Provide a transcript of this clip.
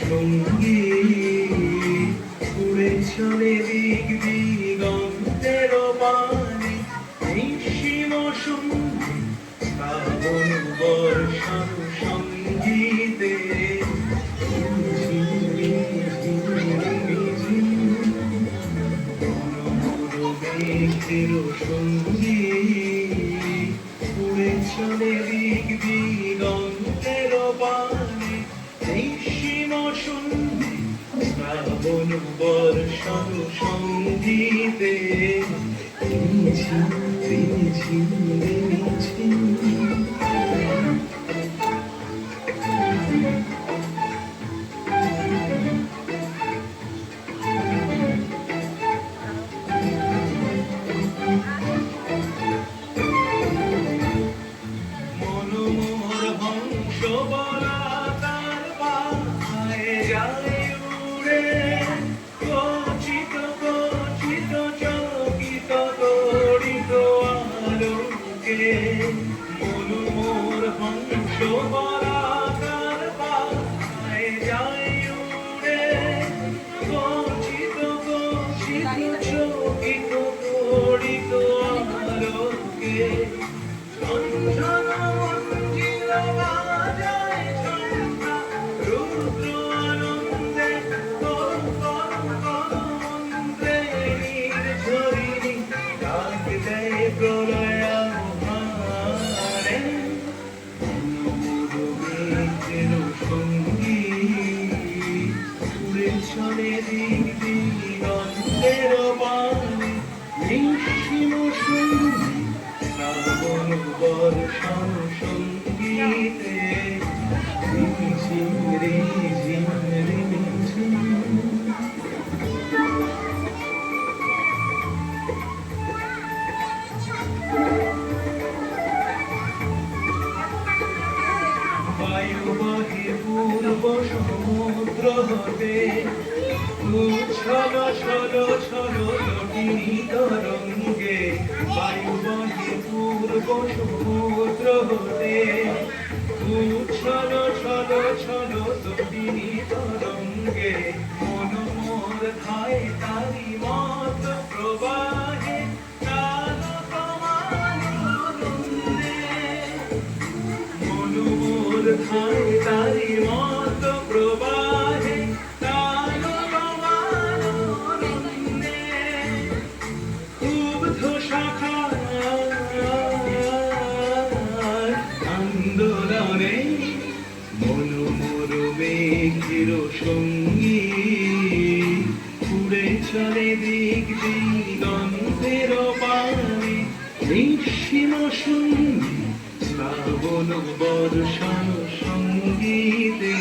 সঙ্গী উড়ে চলে দিক দিগন্তের বাণী নিঃসীম সঙ্গী শ্রাবণ বর্ষার সঙ্গীতে মেঘের সঙ্গী উড়ে চলে দিক দিগন্তের বাণী নিঃসীম সঙ্গী শ্রাবণ বর্ষার সঙ্গীতে মনোমোহর হংস বলা তার পায়ে যায় উড়ে গচিত গচিত চকিত তড়িত আলোকে মনোমোহর হংস বলা তার পায়ে যায় উড়ে গচিত গচিত চকিত তড়িত আলোকে চলে দিক দিগন্তের বাণী নিঃসীম সঙ্গী শ্রাবণ বর্ষার সঙ্গীতে রিঝিম রিঝিম রিঝিম বায়ু বহে পূর্ব সমুদ্র হতে ছলো ছলো ছলো জটিনী তরঙ্গে বায়ু বহে পূর্ব সমুদ্র হতে ছলো ছলো ছলো জটিনী তরঙ্গে মনোমোর ধায় তারি মত প্রবাহে মনোমোর ধায় তারি মত প্রবাহে আন্দোলনে মনোমোর মেঘের সঙ্গী উড়ে চলে দিক দিগন্তের বাণী নিঃসীম সঙ্গী শ্রাবণ বর্ষার সঙ্গীতে